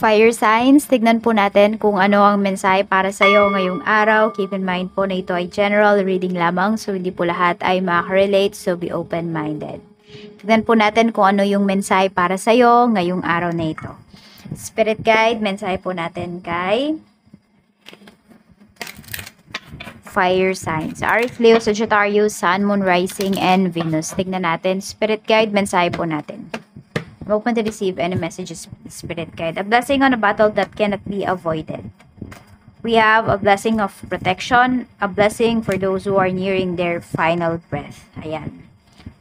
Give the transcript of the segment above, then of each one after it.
Fire signs, tignan po natin kung ano ang mensahe para sa iyo ngayong araw. Keep in mind po na ito ay general reading lamang, so hindi po lahat ay makaka-relate, so be open-minded. Tignan po natin kung ano yung mensahe para sa iyo ngayong araw na ito. Spirit guide, mensahe po natin kay fire signs. Aries, Leo, Sagittarius, Sun, Moon, Rising, and Venus. Tignan natin. Spirit guide, mensahe po natin. I'm open to receive any messages, Spirit guide. A blessing on a battle that cannot be avoided. We have a blessing of protection, a blessing for those who are nearing their final breath. Ayan.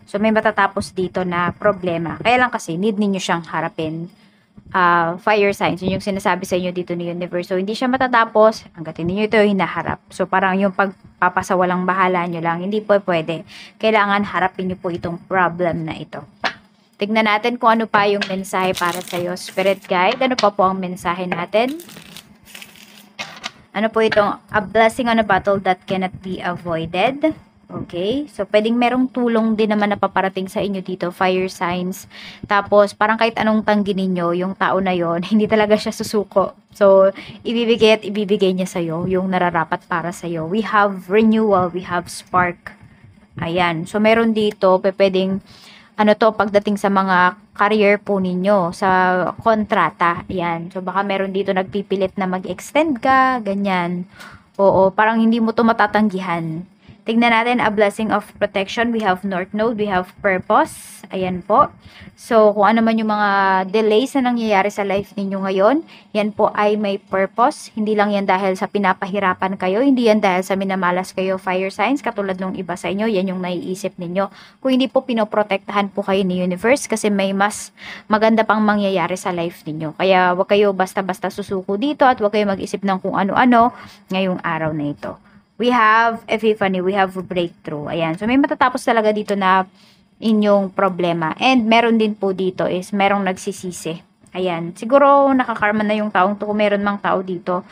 So, may matatapos dito na problema. Kaya lang kasi, need ninyo siyang harapin. Fire signs, yun yung sinasabi sa inyo dito ni Universe. So, hindi siya matatapos hanggat hindi nyo ito hinaharap. So, parang yung pagpapasawalang bahala nyo lang, hindi po pwede. Kailangan harapin nyo po itong problem na ito. Tignan natin kung ano pa yung mensahe para sa iyo, Spirit Guide. Ano pa po ang mensahe natin? Ano po itong a blessing on a battle that cannot be avoided? Okay, so pwedeng merong tulong din naman na paparating sa inyo dito, fire signs. Tapos parang kahit anong tanggi ninyo, yung tao na yon hindi talaga siya susuko. So ibibigay at ibibigay niya sa'yo yung nararapat para sa'yo. We have renewal, we have spark. Ayan, so meron dito, pwedeng ano to, pagdating sa mga career po ninyo, sa kontrata. Ayan, so baka meron dito nagpipilit na mag-extend ka, ganyan. Oo, parang hindi mo to matatanggihan. Tignan natin, a blessing of protection. We have North Node, we have purpose. Ayan po. So, kung ano man yung mga delays na nangyayari sa life ninyo ngayon, yan po ay may purpose. Hindi lang yan dahil sa pinapahirapan kayo, hindi yan dahil sa minamalas kayo, fire signs, katulad nung iba sa inyo, yan yung naiisip ninyo. Kung hindi po pinoprotektahan po kayo ni Universe, kasi may mas maganda pang mangyayari sa life ninyo. Kaya wag kayo basta-basta susuko dito at wag kayo mag-isip ng kung ano-ano ngayong araw na ito. We have epiphany, we have breakthrough. Ayan. So, may matatapos talaga dito na inyong problema. And meron din po dito is merong nagsisisi. Ayan. Siguro nakakarma na yung taong to. Kung meron mang tao dito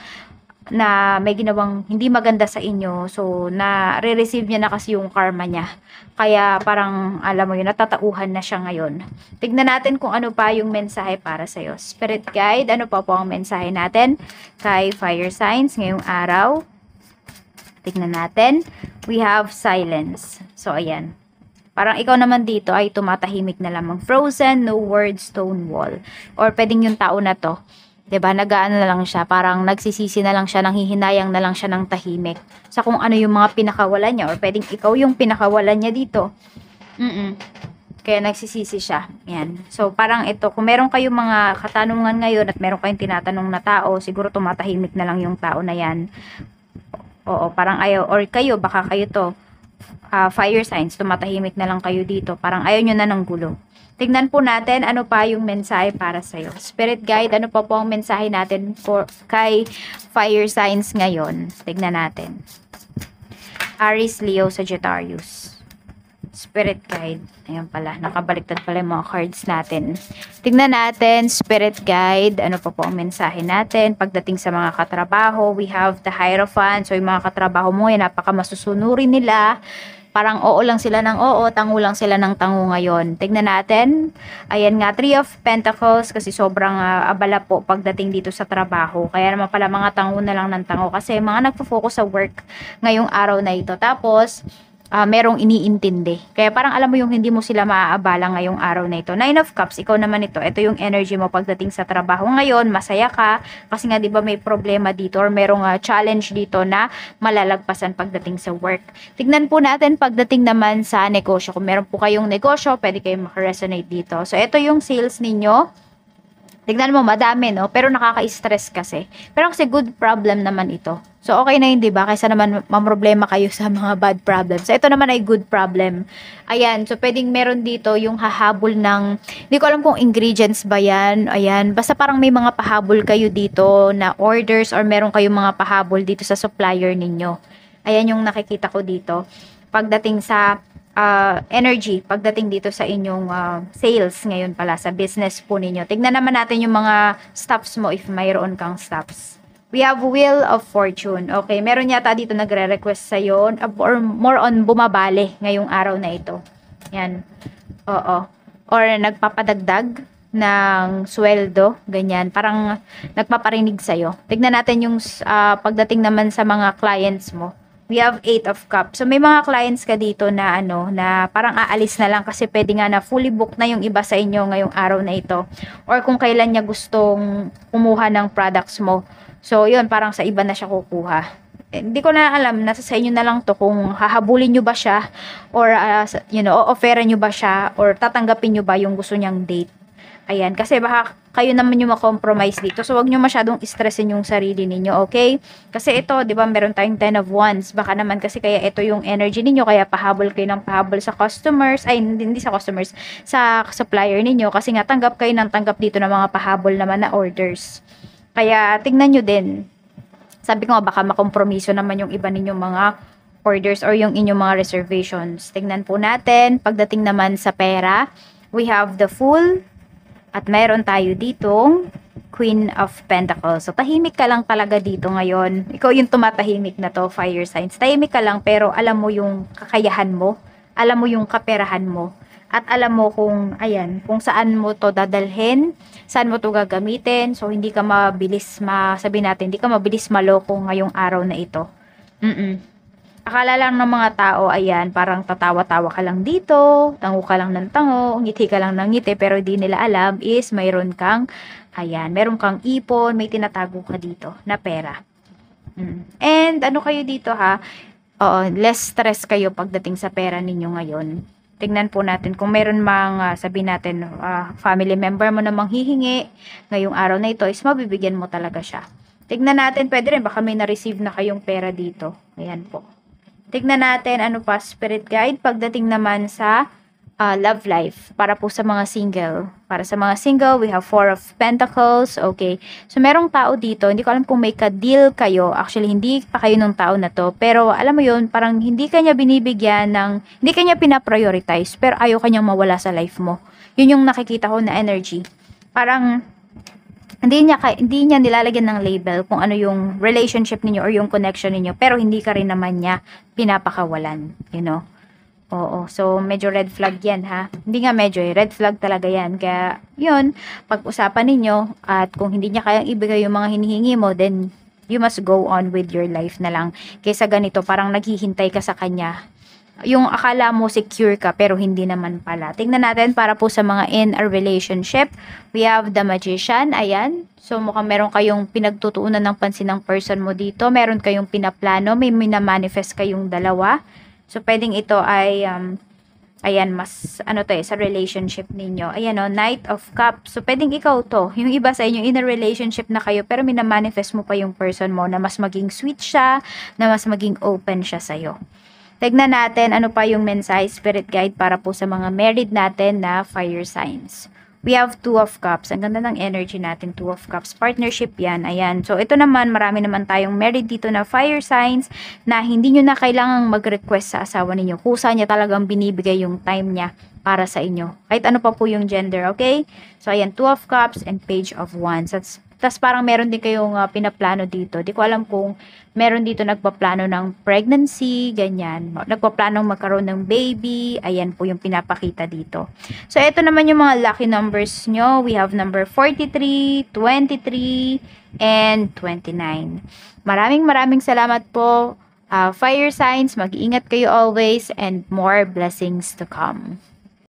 na may ginawang hindi maganda sa inyo. So, na-receive niya na kasi yung karma niya. Kaya parang, alam mo yun, natatauhan na siya ngayon. Tignan natin kung ano pa yung mensahe para sa'yo. Spirit Guide, ano pa po ang mensahe natin kay Fire Signs ngayong araw? Tignan natin. We have silence. So, ayan. Parang ikaw naman dito ay tumatahimik na lamang. Frozen, no words, stone wall. Or pwedeng yung tao na to, 'di ba? Nag-aano na lang siya, parang nagsisisi na lang siya, nanghihinayang na lang siya ng tahimik. Sa kung ano yung mga pinakawalan niya. Or pwedeng ikaw yung pinakawalan niya dito. Kaya nagsisisi siya. Ayan. So, parang ito, kung meron kayong mga katanungan ngayon at meron kayong tinatanong na tao, siguro tumatahimik na lang yung tao na yan. Oo, parang ayaw, or kayo, baka kayo to, fire signs, tumatahimik na lang kayo dito. Parang ayaw nyo na ng gulo. Tignan po natin ano pa yung mensahe para sa'yo. Spirit Guide, ano pa po ang mensahe natin kay fire signs ngayon? Tignan natin. Aries, Leo, Sagittarius. Spirit Guide. Ayan pala, nakabaliktad pala yung mga cards natin. Tignan natin, Spirit Guide. Ano pa po ang mensahe natin? Pagdating sa mga katrabaho, we have the Hierophant. So, yung mga katrabaho mo, yan, napakamasasunurin nila. Parang oo lang sila ng oo, tango lang sila ng tango ngayon. Tignan natin. Ayan nga, Three of Pentacles, kasi sobrang abala po pagdating dito sa trabaho. Kaya naman pala mga tango na lang ng tango. Kasi mga nagpo-focus sa work ngayong araw na ito. Tapos, merong iniintindi. Kaya parang alam mo yung hindi mo sila maaabala ngayong araw na ito. Nine of Cups, ikaw naman ito. Ito yung energy mo pagdating sa trabaho ngayon. Masaya ka. Kasi nga di ba may problema dito or merong challenge dito na malalagpasan pagdating sa work. Tignan po natin pagdating naman sa negosyo. Kung meron po kayong negosyo, pwede kayong makaresonate dito. So, ito yung sales ninyo. Tignan mo, madami, no? Pero nakaka-stress kasi. Pero kasi good problem naman ito. So, okay na yun, diba? Kaysa naman mamroblema kayo sa mga bad problems. So, ito naman ay good problem. Ayan. So, pwedeng meron dito yung hahabol ng, hindi ko alam kung ingredients ba yan. Ayan. Basta parang may mga pahabol kayo dito na orders or meron kayong mga pahabol dito sa supplier ninyo. Ayan yung nakikita ko dito. Pagdating sa energy pagdating dito sa inyong sales ngayon pala sa business po ninyo. Tignan naman natin yung mga stops mo if mayroon kang stops. We have Wheel of Fortune. Okay, meron yata dito nagre-request sa'yo or more on bumabali ngayong araw na ito. Yan. Oo. Or nagpapadagdag. ng sweldo, ganyan. Parang nagpaparinig sa'yo. Tignan natin yung pagdating naman sa mga clients mo. We have 8 of Cups. So, may mga clients ka dito na na parang aalis na lang kasi pwede nga na fully booked na yung iba sa inyo ngayong araw na ito. Or kung kailan niya gustong kumuha ng products mo. So, yun, parang sa iba na siya kukuha. Hindi ko na alam, nasa sa inyo na lang to kung hahabulin nyo ba siya or o-offeran nyo ba siya or tatanggapin nyo ba yung gusto niyang date. Ayan, kasi baka kayo naman yung ma-compromise dito. So, wag nyo masyadong stressin yung sarili ninyo, okay? Kasi ito, di ba, meron tayong 10 of Wands. Baka naman kasi kaya ito yung energy ninyo, kaya pahabol kayo ng pahabol sa customers, ay, hindi sa customers, sa supplier ninyo. Kasi nga, tanggap kayo ng tanggap dito ng mga pahabol naman na orders. Kaya, tignan nyo din. Sabi ko nga, baka makompromiso naman yung iba ninyong mga orders or yung inyong mga reservations. Tignan po natin, pagdating naman sa pera, we have the Fool, at mayroon tayo ditong Queen of Pentacles. So, tahimik ka lang talaga dito ngayon. Ikaw yung tumatahimik na to, fire signs. Tahimik ka lang, pero alam mo yung kakayahan mo. Alam mo yung kaperahan mo. At alam mo kung, ayan, kung saan mo to dadalhin, saan mo to gagamitin. So, hindi ka mabilis, sabi natin, hindi ka mabilis maloko ngayong araw na ito. Akala lang ng mga tao, ayan, parang tatawa-tawa ka lang dito, tango ka lang ng tango, ngiti ka lang ng ngiti, pero di nila alam is mayroon kang, ayan, meron kang ipon, may tinatago ka dito na pera. And ano kayo dito ha? Oo, less stress kayo pagdating sa pera ninyo ngayon. Tingnan po natin kung meron mga, sabi natin, family member mo na manghihingi ngayong araw na ito is mabibigyan mo talaga siya. Tignan natin, pwede rin, baka may na-receive na kayong pera dito. Ayan po. Tignan natin ano pa, spirit guide, pagdating naman sa love life, para po sa mga single. Para sa mga single, we have 4 of Pentacles, okay. So, merong tao dito, hindi ko alam kung may ka-deal kayo, actually, hindi pa kayo ng tao na to, pero alam mo yun, parang hindi kanya binibigyan ng, hindi kanya pinaprioritize, pero ayaw kanyang mawala sa life mo. Yun yung nakikita ko na energy. Parang, hindi niya nilalagyan ng label kung ano yung relationship niyo or yung connection niyo, pero hindi ka rin naman niya pinapakawalan, you know. Oo, so medyo red flag yan ha. Hindi nga medyo, red flag talaga yan. Kaya yun, pag-usapan ninyo at kung hindi niya kayang ibigay yung mga hinihingi mo, then you must go on with your life na lang. Kaysa ganito, parang naghihintay ka sa kanya. Yung akala mo secure ka pero hindi naman pala. Tingnan natin para po sa mga in a relationship. We have the Magician. Ayan. So mukhang meron kayong pinagtutuunan ng pansin ng person mo dito. Meron kayong pinaplano. May minamanifest kayong dalawa. So pwedeng ito ay ayan, mas ano to sa relationship ninyo. Ayan Knight of Cups. So pwedeng ikaw to. Yung iba sa inyo in a relationship na kayo pero minamanifest mo pa yung person mo na mas maging sweet siya, na mas maging open siya sa'yo. Tignan natin ano pa yung mensahe spirit guide para po sa mga married natin na fire signs. We have 2 of Cups. Ang ganda ng energy natin, 2 of Cups. Partnership yan. Ayan. So, ito naman, marami naman tayong married dito na fire signs na hindi nyo na kailangang mag-request sa asawa ninyo. Kusa niya talagang binibigay yung time niya para sa inyo. Kahit ano pa po yung gender, okay? So, ayan, 2 of Cups and Page of Wands. Tas parang meron din kayong pinaplano dito. Di ko alam kung meron dito nagpaplano ng pregnancy, ganyan. Nagpaplano magkaroon ng baby. Ayan po yung pinapakita dito. So, ito naman yung mga lucky numbers nyo. We have number 43, 23, and 29. Maraming salamat po. Fire signs, mag-iingat kayo always and more blessings to come.